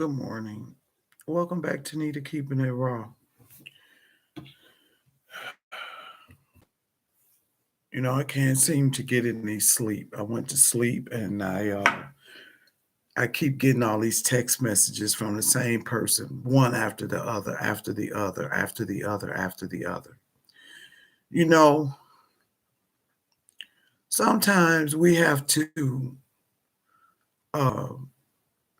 Good morning. Welcome back to Nita Keeping It Raw. I can't seem to get any sleep. I went to sleep and I keep getting all these text messages from the same person, one after the other, after the other, after the other, after the other. You know, Sometimes we have to uh,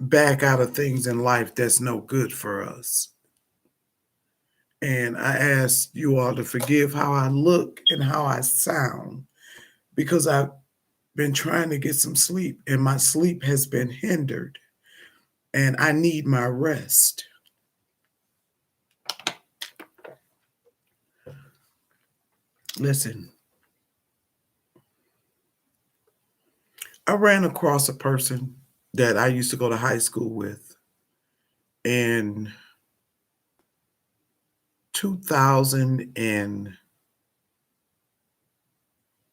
back out of things in life that's no good for us. And I ask you all to forgive how I look and how I sound because I've been trying to get some sleep and my sleep has been hindered and I need my rest. Listen, I ran across a person that I used to go to high school with in 2000 and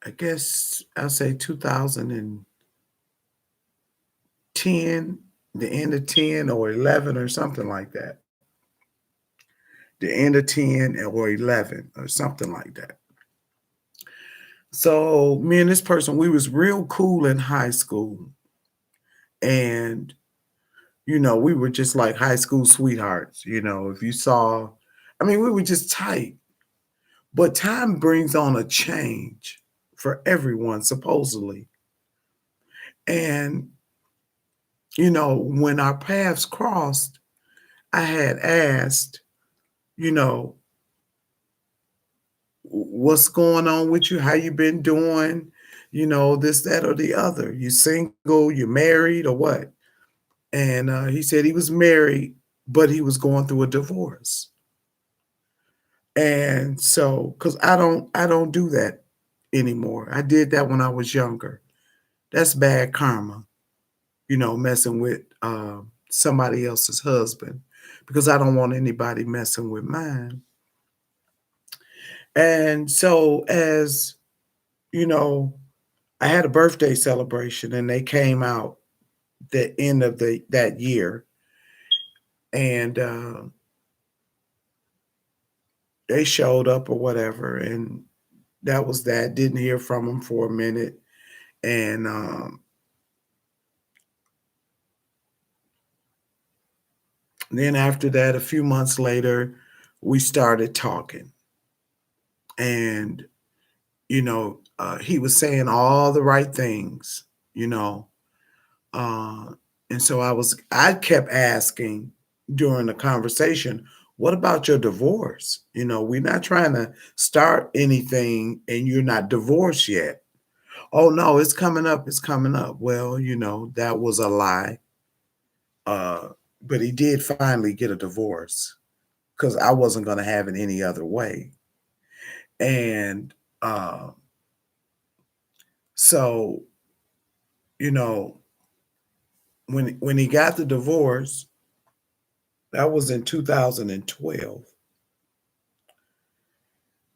I guess I'll say 2010, the end of 10 or 11 or something like that. The end of 10 or 11 or something like that. So me and this person, we was real cool in high school. And, we were just like high school sweethearts. If you saw, we were just tight. But time brings on a change for everyone, supposedly. And, when our paths crossed, I had asked, you know, what's going on with you? How you been doing? This, that, or the other. You single, you married, or what? And he said he was married, but he was going through a divorce. And so, because I don't do that anymore. I did that when I was younger. That's bad karma, messing with somebody else's husband, because I don't want anybody messing with mine. And so, as you know, I had a birthday celebration, and they came out the end of that year, and they showed up or whatever, and that was that. Didn't hear from them for a minute, and then after that, a few months later, we started talking, and he was saying all the right things, you know, uh, and so I kept asking during the conversation, "What about your divorce? We're not trying to start anything, and you're not divorced yet." "Oh no, it's coming up. It's coming up." Well, that was a lie. Uh, but he did finally get a divorce because I wasn't going to have it any other way. And uh, so, you know, when he got the divorce, that was in 2012,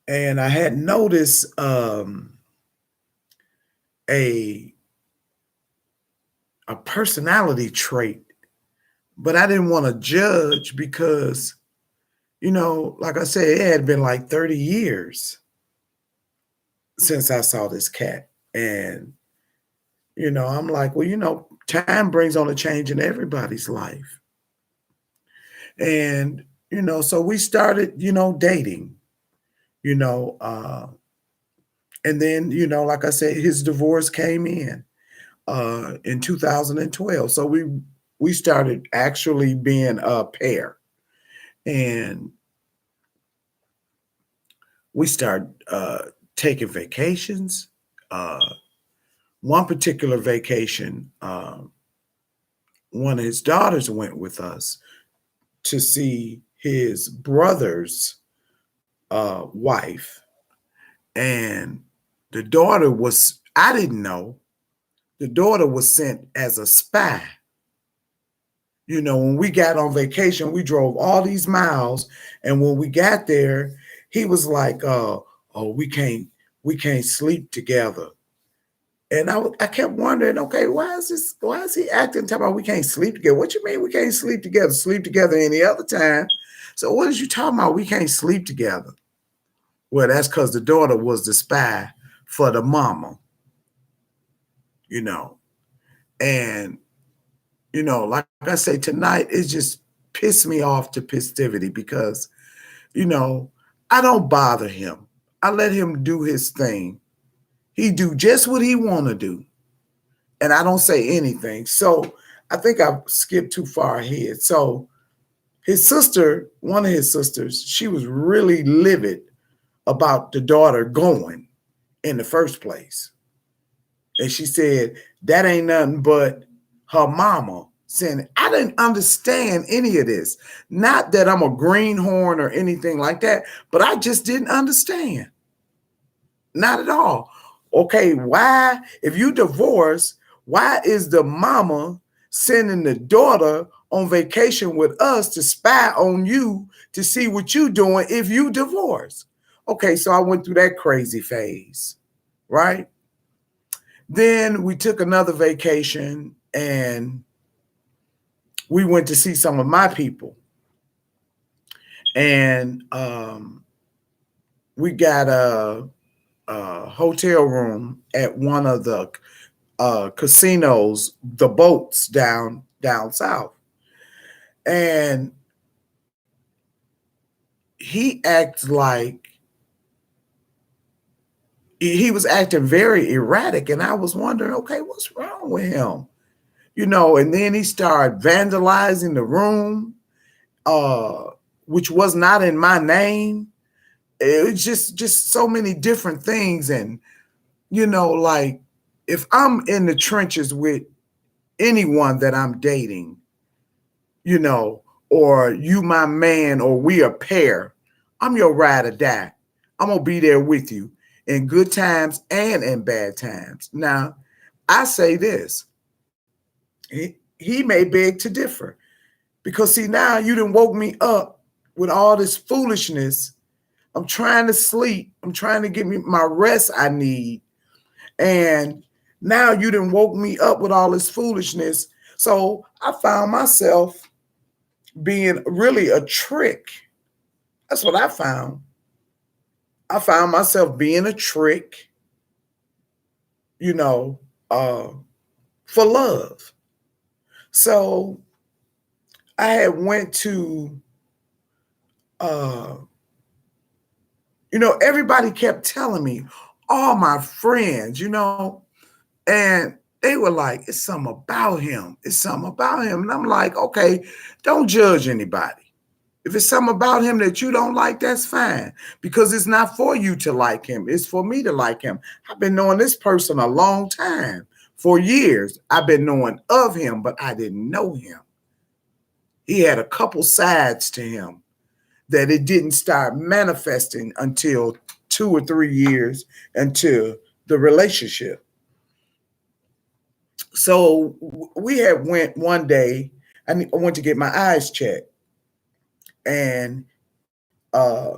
and I had noticed a a personality trait, but I didn't want to judge because like I said, it had been like 30 years since I saw this cat, and I'm like, well, time brings on a change in everybody's life. And, so we started, dating, you know, uh, and then, like I said, his divorce came in 2012. So we started actually being a pair. And we started taking vacations. Uh, one particular vacation, one of his daughters went with us to see his brother's wife, and the daughter was, I didn't know, the daughter was sent as a spy. When we got on vacation, we drove all these miles, and when we got there, he was like, "Oh, we can't sleep together." And I kept wondering, okay, why is he acting talking about we can't sleep together? What you mean we can't sleep together? Sleep together any other time. So what is you talking about? We can't sleep together. Well, that's because the daughter was the spy for the mama, you know. And, like I say, tonight it just pissed me off to festivity because, you know, I don't bother him. I let him do his thing. He do just what he want to do. And I don't say anything. So I think I skipped too far ahead. So his sister, one of his sisters, she was really livid about the daughter going in the first place. And she said, that ain't nothing but her mama saying, I didn't understand any of this. Not that I'm a greenhorn or anything like that, but I just didn't understand. Not at all. Okay, why, if you divorce, why is the mama sending the daughter on vacation with us to spy on you to see what you doing if you divorce? Okay, so I went through that crazy phase, right? Then we took another vacation and we went to see some of my people. And we got a hotel room at one of the casinos, the boats down south. And he acts like he was acting very erratic. And I was wondering, okay, what's wrong with him? And then he started vandalizing the room, uh, which was not in my name. It was just so many different things. And, like if I'm in the trenches with anyone that I'm dating, you know, or you my man, or we a pair, I'm your ride or die. I'm gonna be there with you in good times and in bad times. Now, I say this, he may beg to differ because see, now you done woke me up with all this foolishness. I'm trying to sleep. I'm trying to get me my rest I need. And now you done woke me up with all this foolishness. So I found myself being really a trick. That's what I found. I found myself being a trick, you know, uh, for love. So I had went to, uh, everybody kept telling me, all my friends, and they were like, it's something about him. It's something about him. And I'm like, okay, don't judge anybody. If it's something about him that you don't like, that's fine. Because it's not for you to like him. It's for me to like him. I've been knowing this person a long time. For years, I've been knowing of him, but I didn't know him. He had a couple sides to him that it didn't start manifesting until 2 or 3 years into the relationship. So we had went one day, I went to get my eyes checked. And uh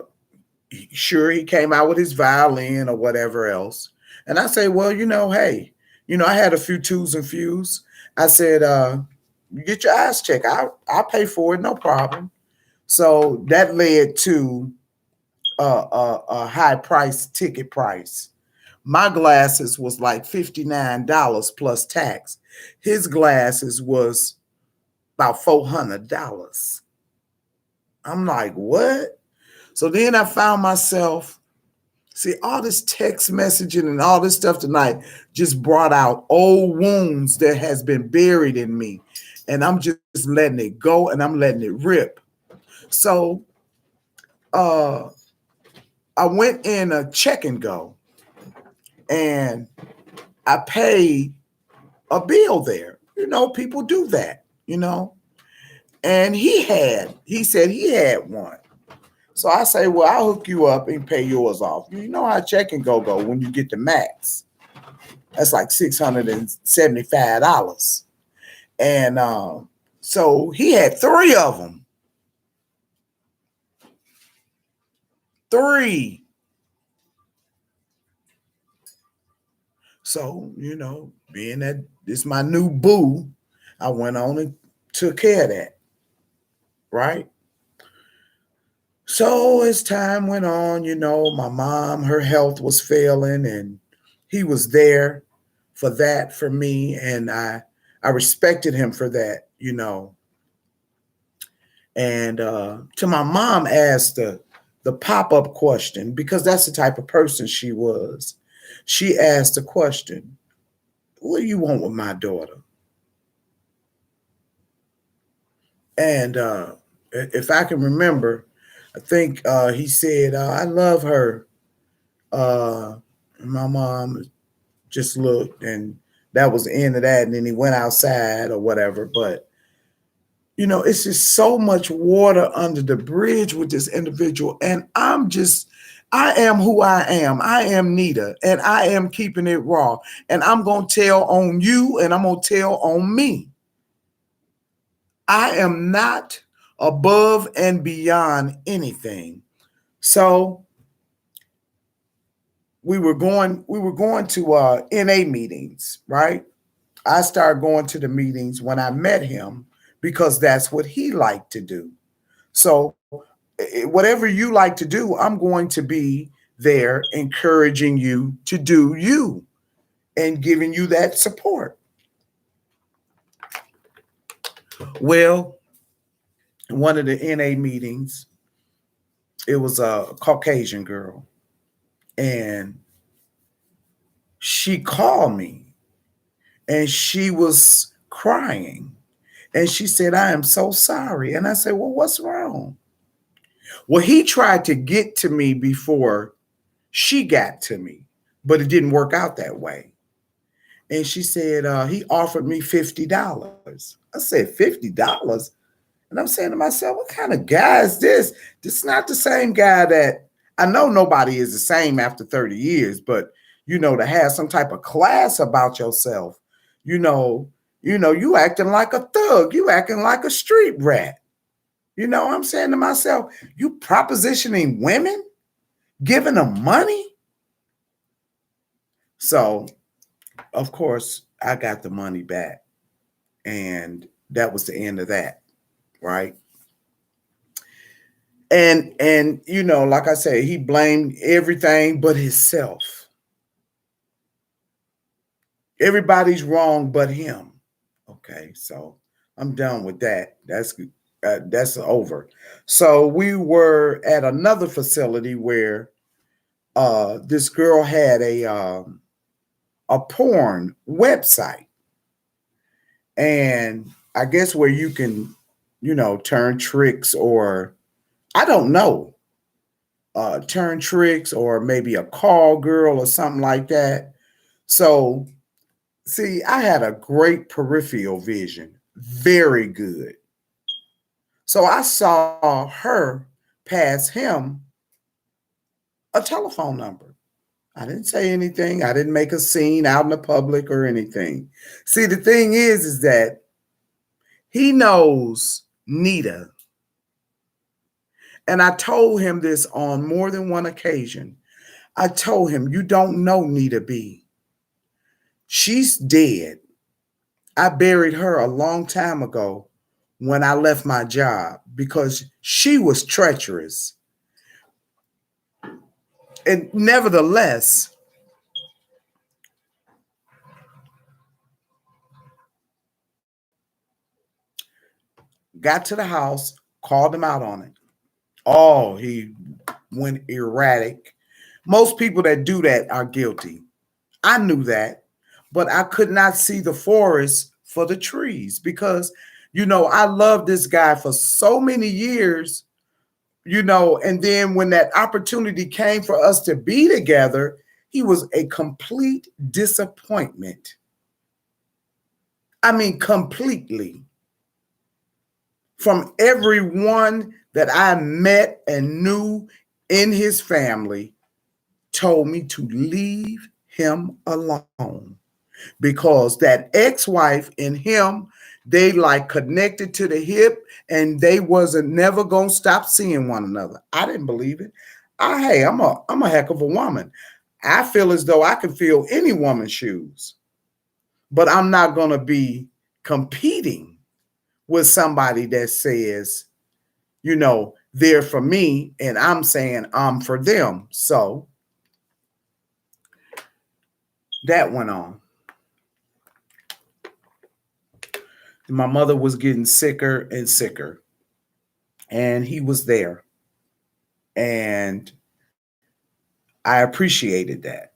sure, he came out with his violin or whatever else. And I say, well, hey, I had a few twos and fews. I said, you get your eyes checked. I'll pay for it, no problem. So that led to a high price ticket price. My glasses was like $59 plus tax. His glasses was about $400. I'm like, what? So then I found myself, see, all this text messaging and all this stuff tonight just brought out old wounds that has been buried in me. And I'm just letting it go and I'm letting it rip. So I went in a check and go and I paid a bill there. People do that, And he said he had one. So I say, well, I'll hook you up and pay yours off. You know how check and go when you get the max. That's like $675. And so he had 3 of them. 3. So, being that this my new boo, I went on and took care of that, right? So as time went on, my mom, her health was failing, and he was there for that for me, and I respected him for that. And to my mom asked the pop-up question, because that's the type of person she was. She asked the question, what do you want with my daughter? And if I can remember, I think he said, I love her. My mom just looked, and that was the end of that. And then he went outside or whatever. But, it's just so much water under the bridge with this individual. And I am who I am. I am Nita, and I am keeping it raw. And I'm going to tell on you, and I'm going to tell on me. I am not above and beyond anything. So we were going to NA meetings, right? I started going to the meetings when I met him because that's what he liked to do. So whatever you like to do, I'm going to be there encouraging you to do you and giving you that support. Well, one of the NA meetings, it was a Caucasian girl, and she called me and she was crying, and she said, I am so sorry. And I said, well, what's wrong? Well, he tried to get to me before she got to me, but it didn't work out that way. And she said, he offered me $50. I said, $50? And I'm saying to myself, what kind of guy is this? This is not the same guy that I know. Nobody is the same after 30 years, but to have some type of class about yourself, you acting like a thug, you acting like a street rat. I'm saying to myself, you propositioning women, giving them money. So, of course, I got the money back, and that was the end of that, right? And like I said, he blamed everything but himself. Everybody's wrong but him. Okay, so I'm done with that. That's over. So we were at another facility where this girl had a porn website, and I guess where you can, turn tricks, or I don't know, turn tricks, or maybe a call girl or something like that. So, see, I had a great peripheral vision, very good. So I saw her pass him a telephone number. I didn't say anything. I didn't make a scene out in the public or anything. See, the thing is that he knows Nita. And I told him this on more than one occasion. I told him, you don't know Nita B. She's dead. I buried her a long time ago when I left my job because she was treacherous. And nevertheless, got to the house, called him out on it. Oh, he went erratic. Most people that do that are guilty. I knew that, but I could not see the forest for the trees because, I loved this guy for so many years, and then when that opportunity came for us to be together, he was a complete disappointment. I mean, completely. From everyone that I met and knew in his family, told me to leave him alone because that ex-wife and him, they like connected to the hip, and they wasn't never gonna stop seeing one another. I didn't believe it. I'm a heck of a woman. I feel as though I could fill any woman's shoes, but I'm not going to be competing with somebody that says, they're for me and I'm saying I'm for them. So that went on. My mother was getting sicker and sicker, and he was there. And I appreciated that.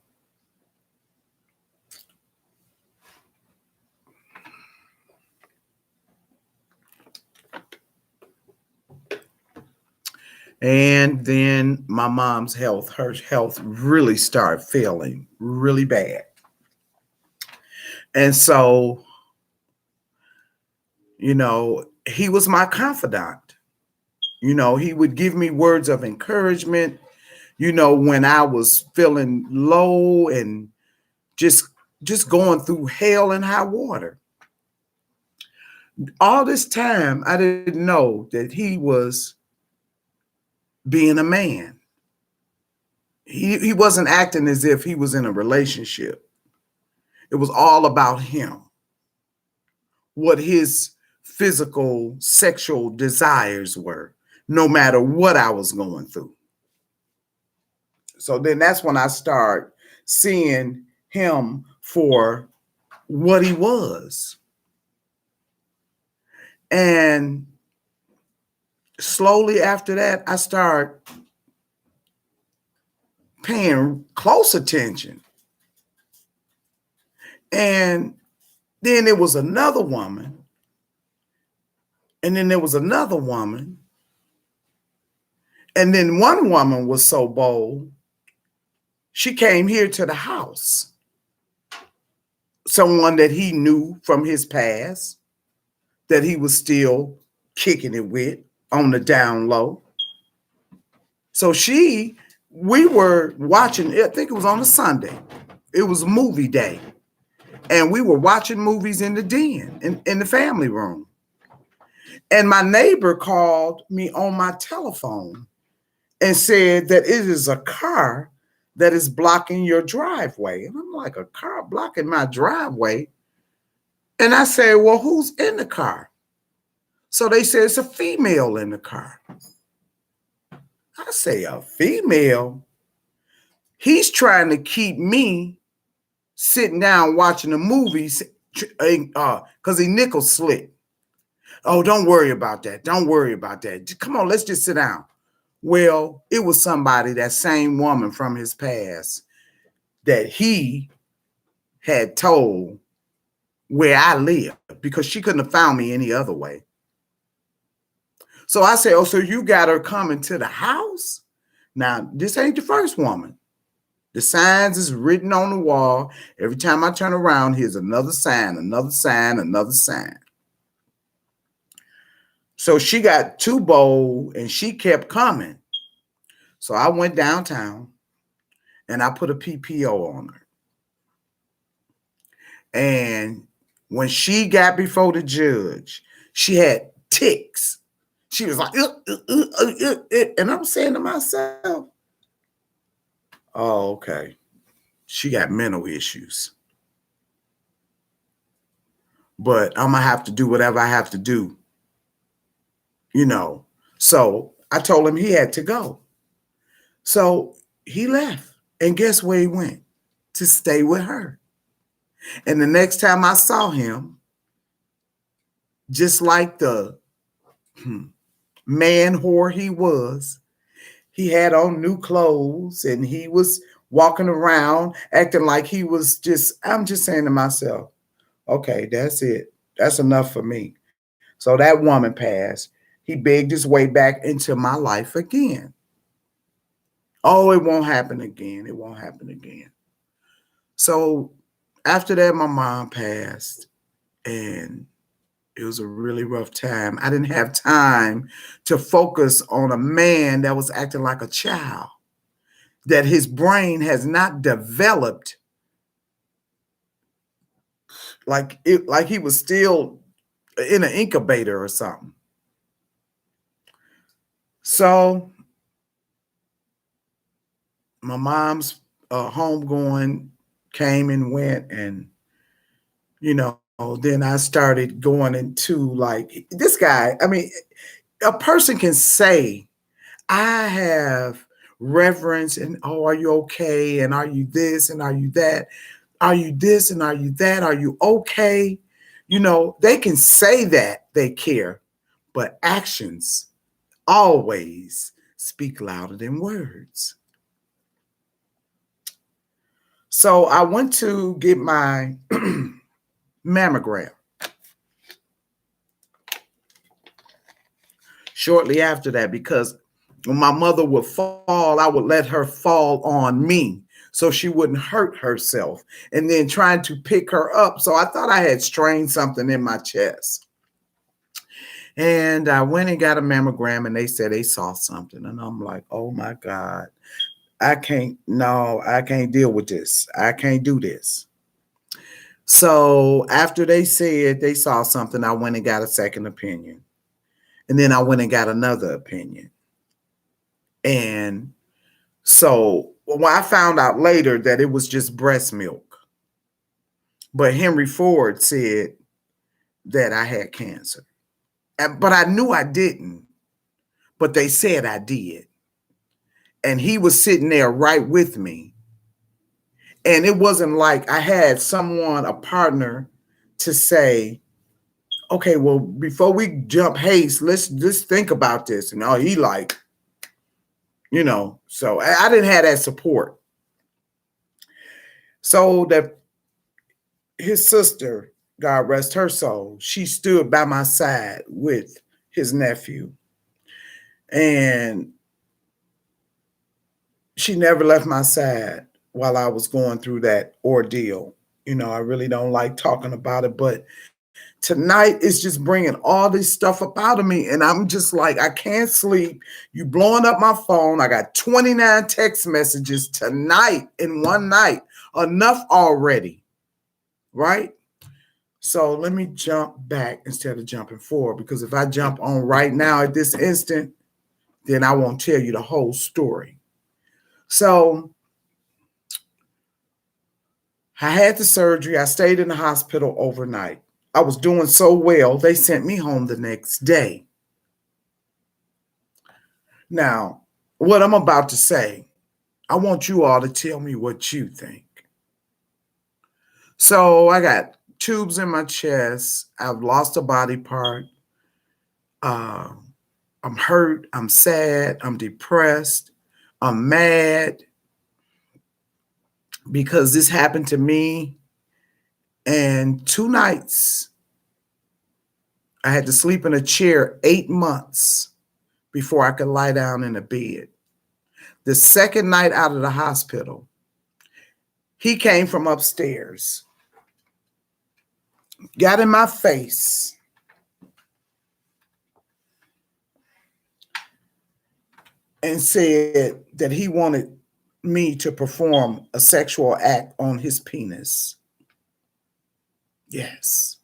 And then my mom's health, her health really started failing really bad. And so, he was my confidant. He would give me words of encouragement, when I was feeling low and just going through hell and high water. All this time, I didn't know that he was being a man. He wasn't acting as if he was in a relationship. It was all about him, what his physical, sexual desires were, no matter what I was going through. So then that's when I start seeing him for what he was. And slowly after that, I start paying close attention. And then there was another woman. And then there was another woman. And then one woman was so bold, she came here to the house. Someone that he knew from his past, that he was still kicking it with on the down low. So we were watching, I think it was on a Sunday. It was movie day. And we were watching movies in the den, in the family room. And my neighbor called me on my telephone and said that it is a car that is blocking your driveway. And I'm like, a car blocking my driveway? And I said, well, who's in the car? So they said it's a female in the car. I say, a female? He's trying to keep me sitting down watching the movies because he nickel slick. Oh, don't worry about that. Don't worry about that. Come on, let's just sit down. Well, it was somebody, that same woman from his past, that he had told where I live, because she couldn't have found me any other way. So I said, oh, so you got her coming to the house? Now, this ain't the first woman. The signs is written on the wall. Every time I turn around, here's another sign, another sign, another sign. So she got too bold and she kept coming. So I went downtown and I put a PPO on her. And when she got before the judge, she had tics. She was like, and I'm saying to myself, oh, okay. She got mental issues. But I'm going to have to do whatever I have to do. So I told him he had to go. So he left. And guess where he went? To stay with her. And the next time I saw him, just like the man whore he was, he had on new clothes and he was walking around acting like he was I'm just saying to myself, okay, that's it. That's enough for me. So that woman passed. He begged his way back into my life again. Oh, it won't happen again. It won't happen again. So after that, my mom passed, and it was a really rough time. I didn't have time to focus on a man that was acting like a child, that his brain has not developed, like he was still in an incubator or something. So my mom's homegoing came and went, and then I started going into like this guy. I mean, a person can say, I have reverence, and oh, are you okay? And are you this? And are you that? Are you this? And are you that? Are you okay? They can say that they care, but actions always speak louder than words. So I went to get my mammogram. Shortly after that, because when my mother would fall, I would let her fall on me so she wouldn't hurt herself, and then trying to pick her up. So I thought I had strained something in my chest. And I went and got a mammogram, and they said they saw something. And I'm like, oh my God, I can't deal with this. I can't do this. So after they said they saw something, I went and got a second opinion. And then I went and got another opinion. And so when I found out later that it was just breast milk, but Henry Ford said that I had cancer. But I knew I didn't, but they said I did. And he was sitting there right with me. And it wasn't like I had someone, a partner, to say, okay, well, before we jump haste, let's just think about this. And he like, so I didn't have that support. So that his sister, God rest her soul, she stood by my side with his nephew. And she never left my side while I was going through that ordeal. I really don't like talking about it, but tonight it's just bringing all this stuff up out of me. And I'm just like, I can't sleep. You blowing up my phone. I got 29 text messages tonight in one night. Enough already. Right? So let me jump back instead of jumping forward, because if I jump on right now at this instant, then I won't tell you the whole story. So I had the surgery. I stayed in the hospital overnight. I was doing so well, they sent me home the next day. Now, what I'm about to say, I want you all to tell me what you think. So I got tubes in my chest. I've lost a body part. I'm hurt. I'm sad. I'm depressed. I'm mad because this happened to me. And 2 nights, I had to sleep in a chair 8 months before I could lie down in a bed. The second night out of the hospital, he came from upstairs, got in my face, and said that he wanted me to perform a sexual act on his penis. Yes.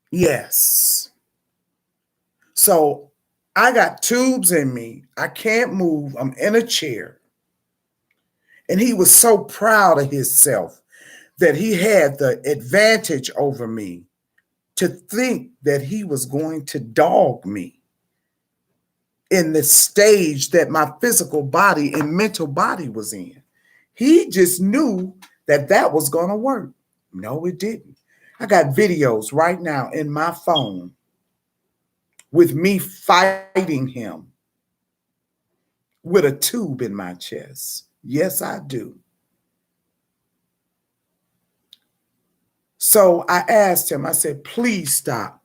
Yes. So I got tubes in me. I can't move. I'm in a chair. And he was so proud of himself that he had the advantage over me to think that he was going to dog me in the stage that my physical body and mental body was in. He just knew that that was going to work. No, it didn't. I got videos right now in my phone with me fighting him with a tube in my chest. Yes, I do. So I asked him, I said, please stop.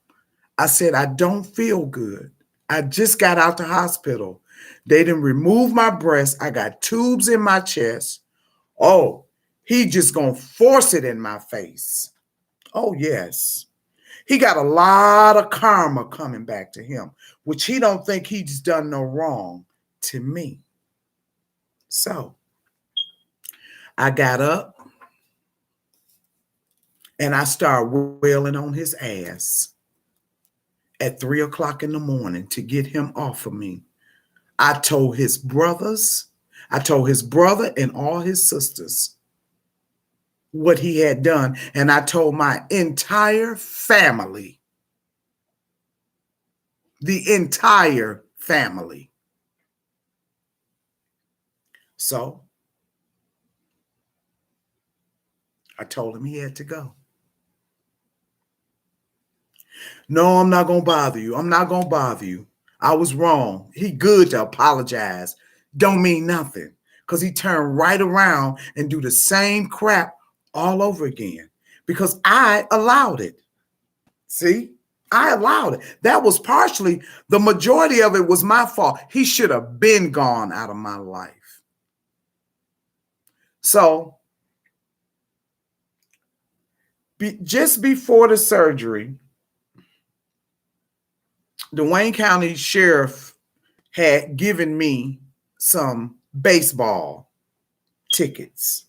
I said, I don't feel good. I just got out the hospital. They didn't remove my breast. I got tubes in my chest. Oh, he just gonna force it in my face. Oh, yes. He got a lot of karma coming back to him, which he don't think he's done no wrong to me. So I got up and I started wailing on his ass at 3 o'clock in the morning to get him off of me. I told his brothers, I told his brother and all his sisters what he had done. And I told my entire family, the entire family. So I told him he had to go. No, I'm not going to bother you. I'm not going to bother you. I was wrong. He good to apologize. Don't mean nothing. Because he turned right around and do the same crap all over again. Because I allowed it. See? I allowed it. That was partially, the majority of it was my fault. He should have been gone out of my life. So, just before the surgery, the Wayne County Sheriff had given me some baseball tickets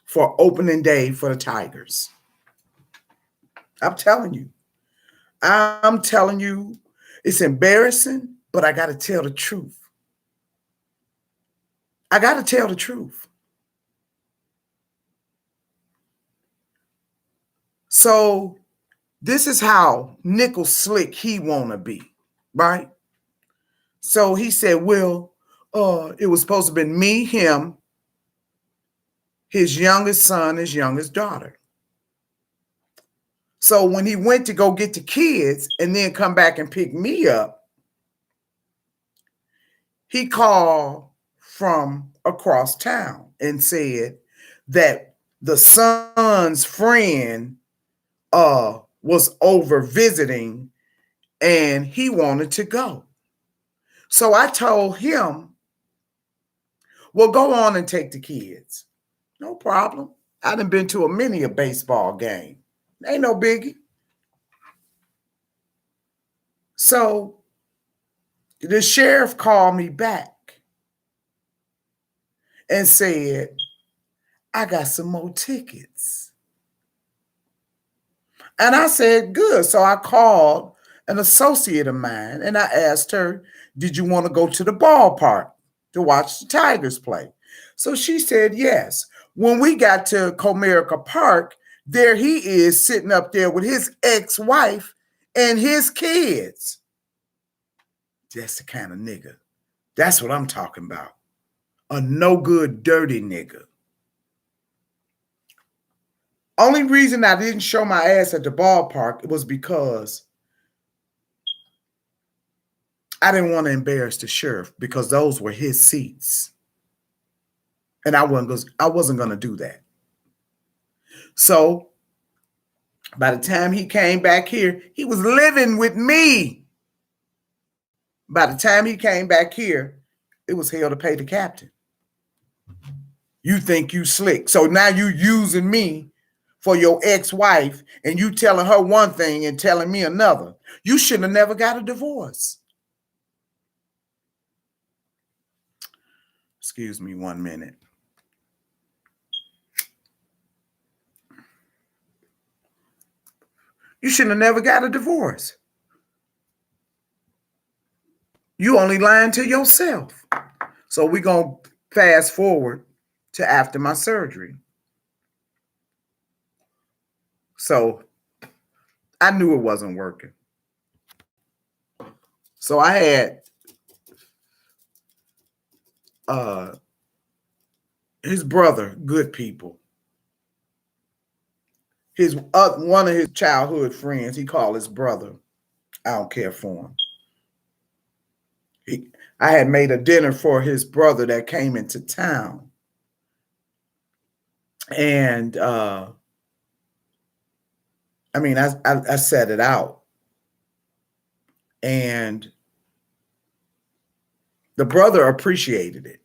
for opening day for the Tigers. I'm telling you, it's embarrassing, but I got to tell the truth. I got to tell the truth. So this is how nickel slick he want to be, right? So he said, well, it was supposed to have been me, him, his youngest son, his youngest daughter. So when he went to go get the kids and then come back and pick me up, he called from across town and said that the son's friend was over visiting and he wanted to go. So I told him, well, go on and take the kids. No problem. I done been to many a baseball game. Ain't no biggie. So the sheriff called me back and said, I got some more tickets. And I said, good. So I called an associate of mine and I asked her, did you want to go to the ballpark to watch the Tigers play? So she said, yes. When we got to Comerica Park, there he is sitting up there with his ex-wife and his kids. That's the kind of nigga. That's what I'm talking about. A no good, dirty nigga. Only reason I didn't show my ass at the ballpark was because I didn't want to embarrass the sheriff because those were his seats. And I wasn't going to do that. So by the time he came back here, he was living with me. By the time he came back here, it was hell to pay the captain. You think you slick. So now you using me for your ex-wife and you telling her one thing and telling me another. You shouldn't have never got a divorce. Excuse me 1 minute. You shouldn't have never got a divorce. You only lying to yourself. So we're going to fast forward to after my surgery. So I knew it wasn't working. So I had his brother, good people. His one of his childhood friends, he called his brother. I don't care for him. I had made a dinner for his brother that came into town. And I set it out. And the brother appreciated it.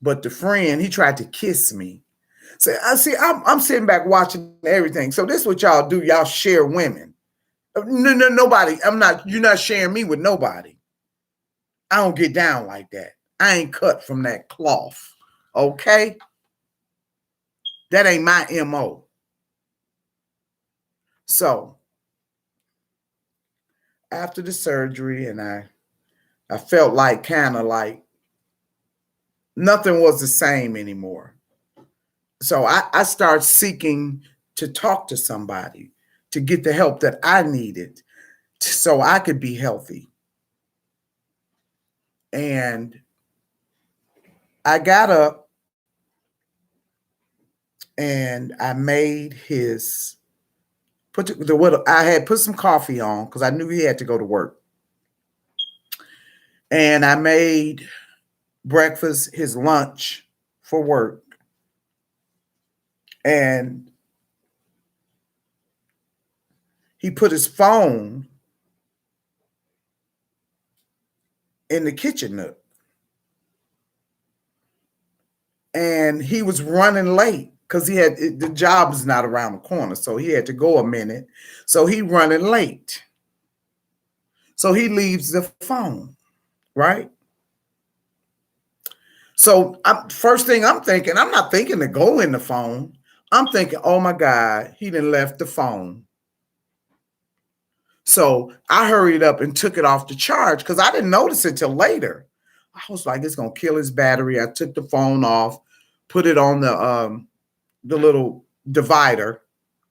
But the friend, he tried to kiss me. So I'm sitting back watching everything. So this is what y'all do. Y'all share women. No, nobody. You're not sharing me with nobody. I don't get down like that. I ain't cut from that cloth. Okay? That ain't my MO. So after the surgery, and I felt like kind of like Nothing was the same anymore. So I started seeking to talk to somebody to get the help that I needed so I could be healthy. And I got up and I made his I had put some coffee on because I knew he had to go to work. And I made breakfast, his lunch for work. And he put his phone in the kitchen nook. And he was running late because the job is not around the corner. So he had to go a minute. So he running late. So he leaves the phone, right? So first thing I'm thinking, I'm not thinking to go in the phone. I'm thinking, oh my God, he done left the phone. So I hurried up and took it off the charge because I didn't notice it till later. I was like, it's gonna kill his battery. I took the phone off, put it on the little divider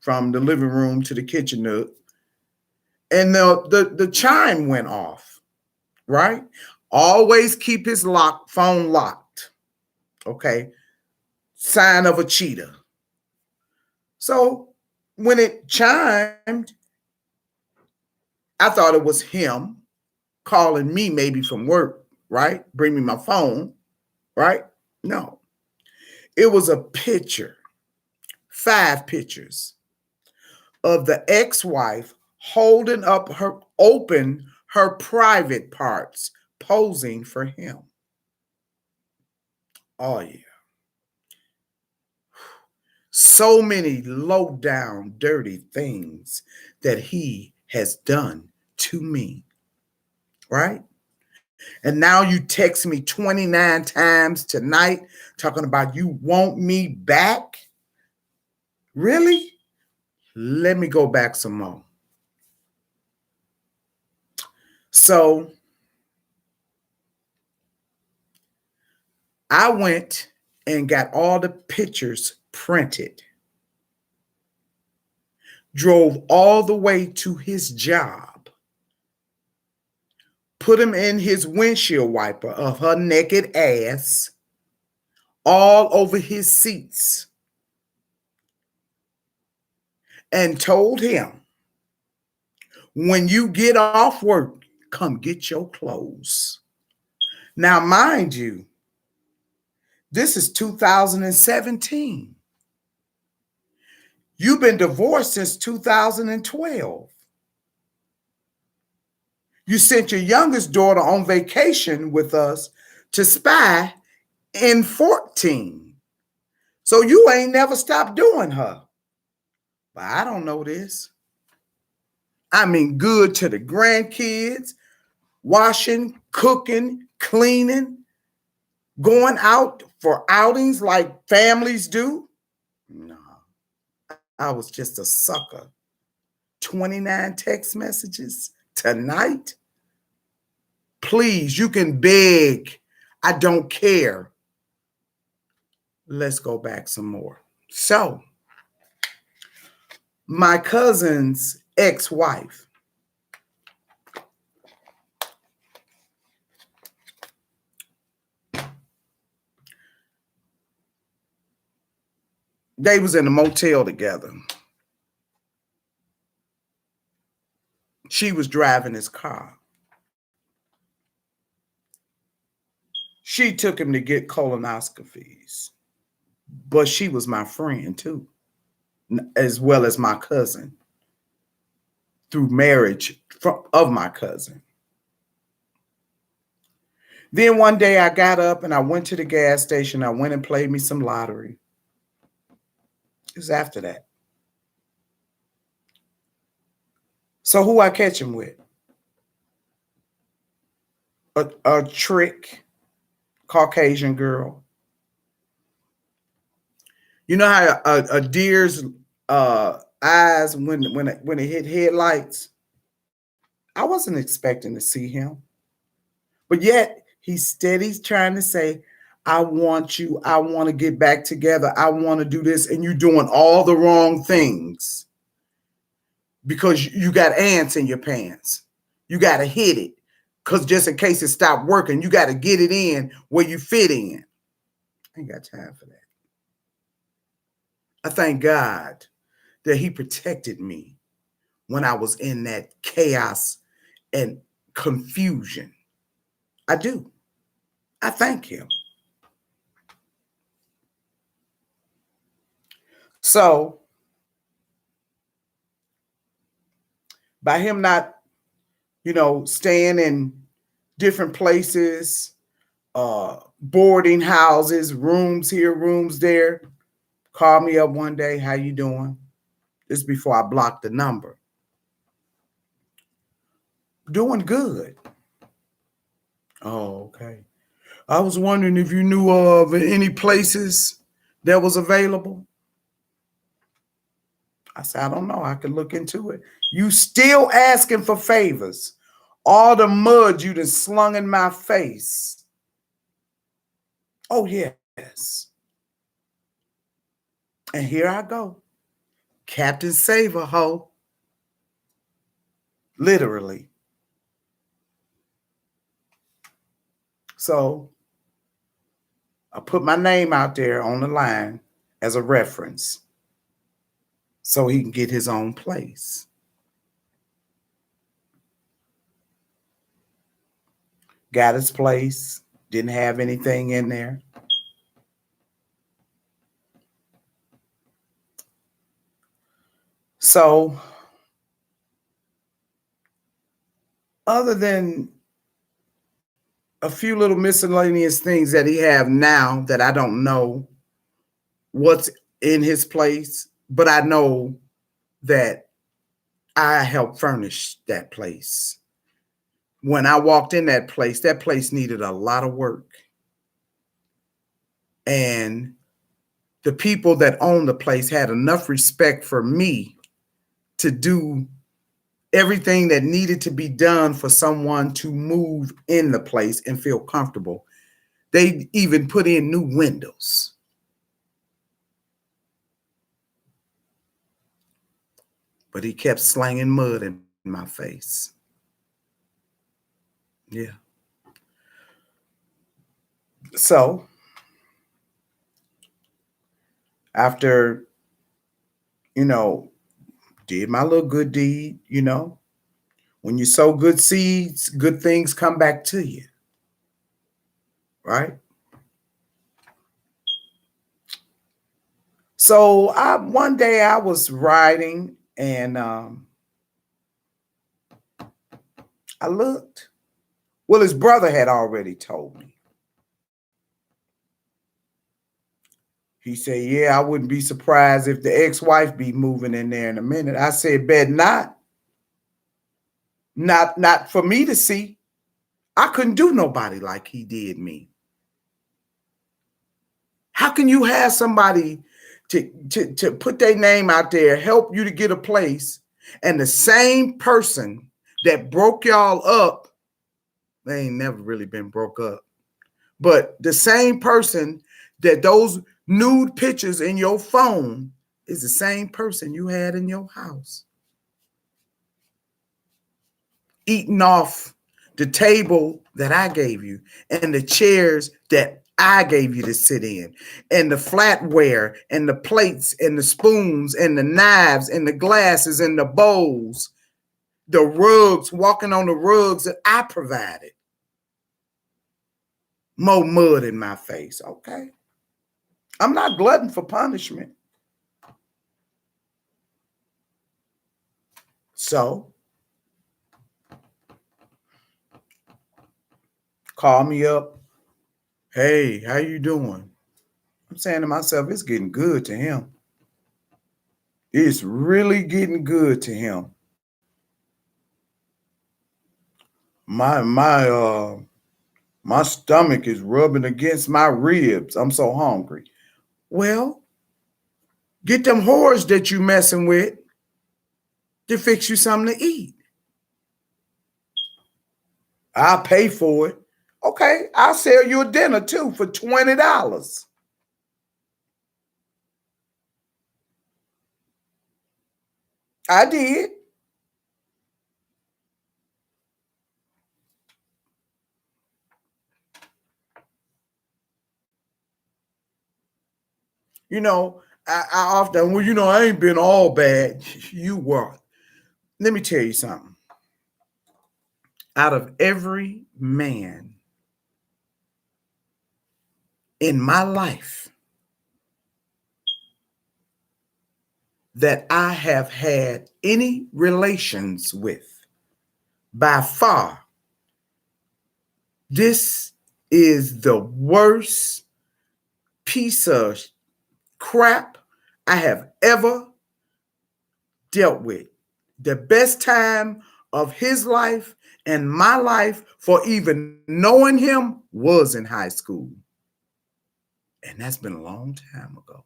from the living room to the kitchen nook, and the chime went off. Right? Always keep his phone locked. Okay. Sign of a cheater. So when it chimed, I thought it was him calling me maybe from work, right? Bring me my phone, right? No. It was a picture, 5 pictures of the ex-wife holding up her private parts, posing for him. Oh yeah. So many low down, dirty things that he has done to me, right? And now you text me 29 times tonight talking about you want me back? Really? Let me go back some more. So I went and got all the pictures printed, drove all the way to his job, put him in his windshield wiper of her naked ass all over his seats, and told him, when you get off work, come get your clothes. Now, mind you, this is 2017. You've been divorced since 2012. You sent your youngest daughter on vacation with us to spy in 14. So you ain't never stopped doing her. But I don't know this. I mean, good to the grandkids, washing, cooking, cleaning, going out for outings like families do. No, I was just a sucker. 29 text messages tonight. Please, you can beg. I don't care. Let's go back some more. So, my cousin's ex-wife, they was in a motel together. She was driving his car. She took him to get colonoscopies, but she was my friend too, as well as my cousin through marriage of my cousin. Then one day I got up and I went to the gas station. I went and played me some lottery. It was after that. So who I catch him with? A trick Caucasian girl. You know how a deer's eyes when it hit headlights? I wasn't expecting to see him, but yet he's steady trying to say, I want you. I want to get back together. I want to do this. And you're doing all the wrong things because you got ants in your pants. You got to hit it because just in case it stopped working, you got to get it in where you fit in. I ain't got time for that. I thank God that he protected me when I was in that chaos and confusion. I do. I thank him. So, by him not, staying in different places, boarding houses, rooms here, rooms there, called me up one day. How you doing? This is before I blocked the number. Doing good. Oh, okay. I was wondering if you knew of any places that was available. I said, I don't know. I could look into it. You still asking for favors. All the mud you done slung in my face. Oh, yes. And here I go. Captain Saver, ho. Literally. So I put my name out there on the line as a reference so he can get his own place. Got his place. Didn't have anything in there. So, other than a few little miscellaneous things that he have now that I don't know what's in his place, but I know that I helped furnish that place. When I walked in that place needed a lot of work. And the people that owned the place had enough respect for me to do everything that needed to be done for someone to move in the place and feel comfortable. They even put in new windows. But he kept slanging mud in my face. Yeah. So after, did my little good deed, when you sow good seeds, good things come back to you. Right? So one day I was riding and I looked. Well, his brother had already told me. He said, yeah, I wouldn't be surprised if the ex-wife be moving in there in a minute. I said, bet not. Not for me to see. I couldn't do nobody like he did me. How can you have somebody to put their name out there, help you to get a place, and the same person that broke y'all up, they ain't never really been broke up, but the same person that those nude pictures in your phone is the same person you had in your house, eating off the table that I gave you and the chairs that I gave you to sit in, and the flatware and the plates and the spoons and the knives and the glasses and the bowls, the rugs, walking on the rugs that I provided. More mud in my face. Okay. I'm not glutton for punishment. So call me up. Hey, how you doing? I'm saying to myself, it's getting good to him. It's really getting good to him. My stomach is rubbing against my ribs. I'm so hungry. Well, get them whores that you messing with to fix you something to eat. I'll pay for it. Okay, I'll sell you a dinner too for $20. I did. You know, I often, well, I ain't been all bad. You were. Let me tell you something. Out of every man in my life that I have had any relations with, by far, this is the worst piece of crap I have ever dealt with. The best time of his life and my life for even knowing him was in high school. And that's been a long time ago.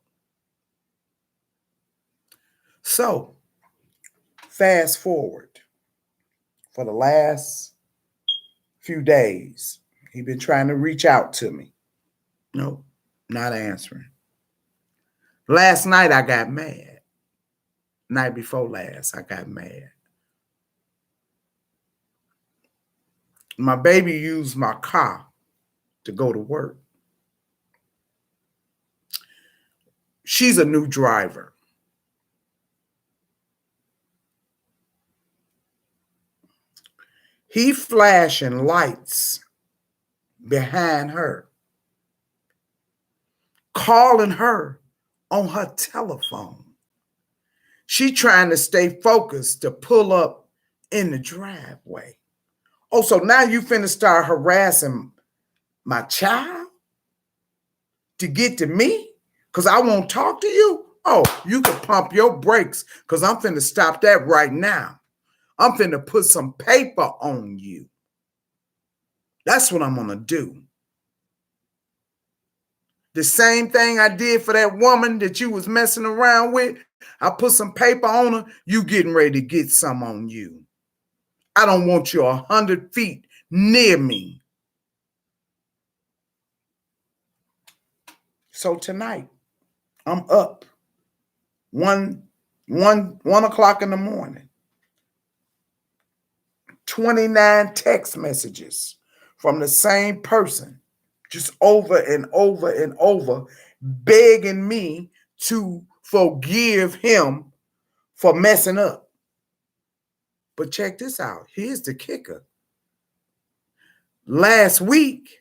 So, fast forward for the last few days, he been trying to reach out to me. Nope, not answering. Last night I got mad. Night before last, I got mad. My baby used my car to go to work. She's a new driver. He flashing lights behind her, calling her on her telephone. She trying to stay focused to pull up in the driveway. Oh, so now you finna start harassing my child to get to me? Because I won't talk to you? Oh, you can pump your brakes because I'm finna stop that right now. I'm finna put some paper on you. That's what I'm gonna do. The same thing I did for that woman that you was messing around with. I put some paper on her. You getting ready to get some on you. I don't want you 100 feet near me. So tonight, I'm up 1 o'clock in the morning. 29 text messages from the same person, just over and over and over, begging me to forgive him for messing up. But check this out. Here's the kicker. Last week,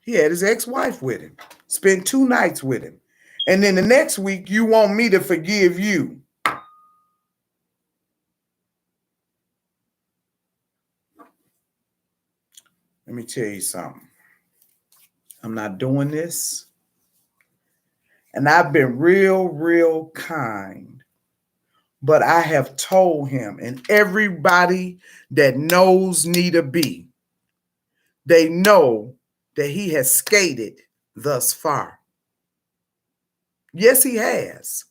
he had his ex-wife with him, spent 2 nights with him. And then the next week, you want me to forgive you. Let me tell you something. I'm not doing this. And I've been real kind. But I have told him, and everybody that knows Nita B, they know that he has skated thus far. Yes, he has.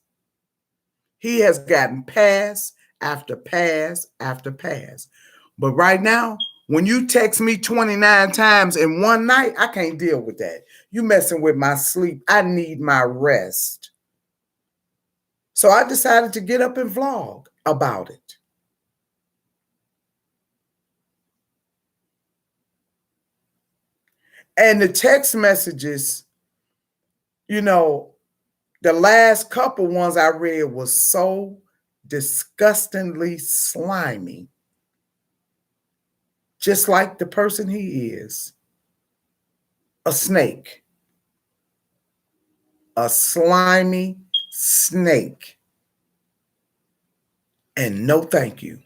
He has gotten pass after pass after pass. But right now, when you text me 29 times in one night, I can't deal with that. You messing with my sleep. I need my rest. So I decided to get up and vlog about it. And the text messages, the last couple ones I read was so disgustingly slimy. Just like the person he is. A snake. A slimy snake. And no thank you.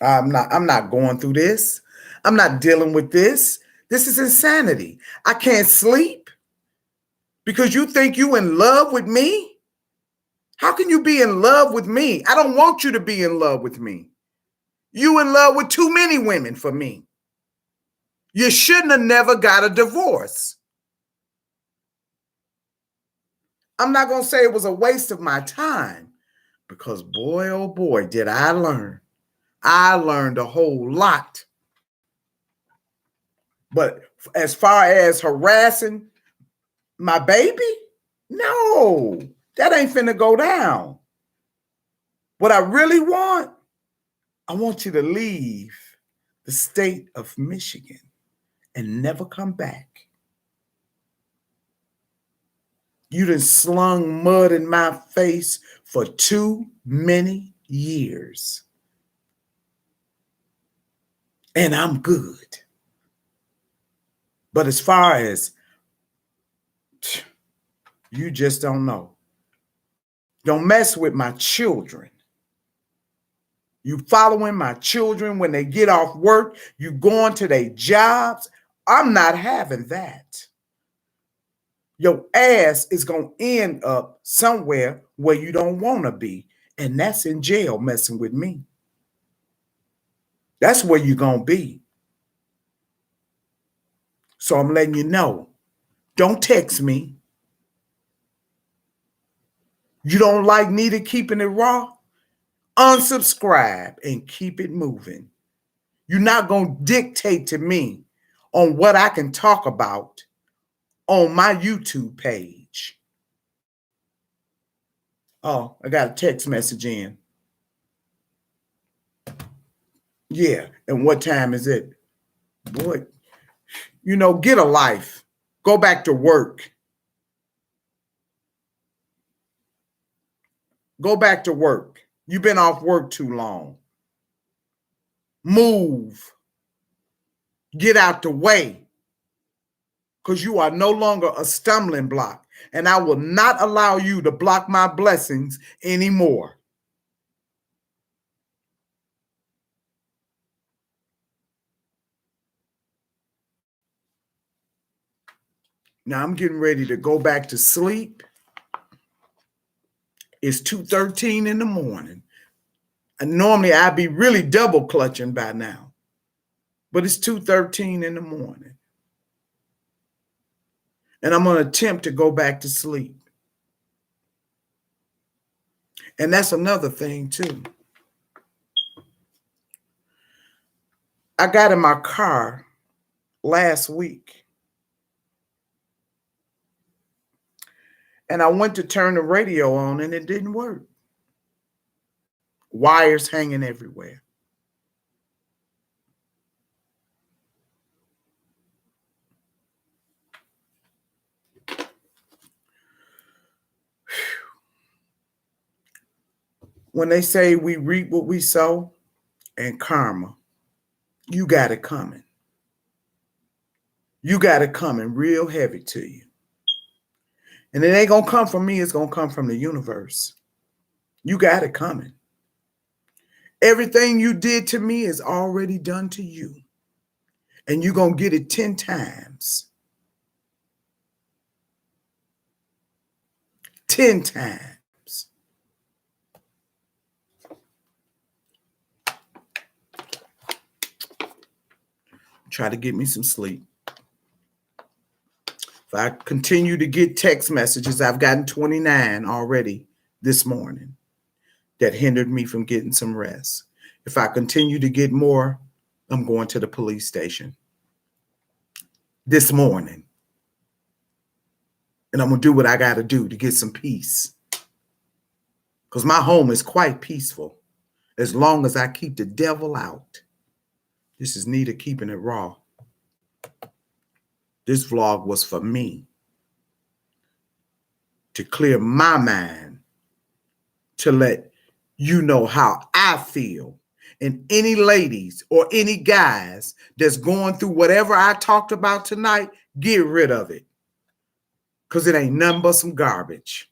I'm not going through this. I'm not dealing with this. This is insanity. I can't sleep because you think you in love with me? How can you be in love with me? I don't want you to be in love with me. You in love with too many women for me. You shouldn't have never got a divorce. I'm not going to say it was a waste of my time, because boy, oh boy, did I learn. I learned a whole lot. But as far as harassing my baby, no, that ain't finna go down. What I really want, I want you to leave the state of Michigan and never come back. You done slung mud in my face for too many years. And I'm good. But as far as you just don't know. Don't mess with my children. You following my children when they get off work, you going to their jobs. I'm not having that. Your ass is going to end up somewhere where you don't want to be. And that's in jail messing with me. That's where you're going to be. So I'm letting you know. Don't text me. You don't like Nita keeping it raw? Unsubscribe and keep it moving. You're not going to dictate to me on what I can talk about on my YouTube page. Oh, I got a text message in. Yeah, and what time is it? Boy, you know, get a life. Go back to work. Go back to work. You've been off work too long. Move. Get out the way. Because you are no longer a stumbling block. And I will not allow you to block my blessings anymore. Now I'm getting ready to go back to sleep. It's 2:13 in the morning. And normally I'd be really double clutching by now. But it's 2:13 in the morning. And I'm going to attempt to go back to sleep. And that's another thing too. I got in my car last week. And I went to turn the radio on and it didn't work. Wires hanging everywhere. When they say we reap what we sow and karma, you got it coming. You got it coming real heavy to you. And it ain't going to come from me. It's going to come from the universe. You got it coming. Everything you did to me is already done to you. And you're going to get it 10 times. 10 times. Try to get me some sleep. If I continue to get text messages, I've gotten 29 already this morning that hindered me from getting some rest. If I continue to get more, I'm going to the police station this morning. And I'm going to do what I got to do to get some peace. Because my home is quite peaceful as long as I keep the devil out. This is Nita keeping it raw. This vlog was for me to clear my mind, to let you know how I feel. And any ladies or any guys that's going through whatever I talked about tonight, get rid of it. Because it ain't nothing but some garbage.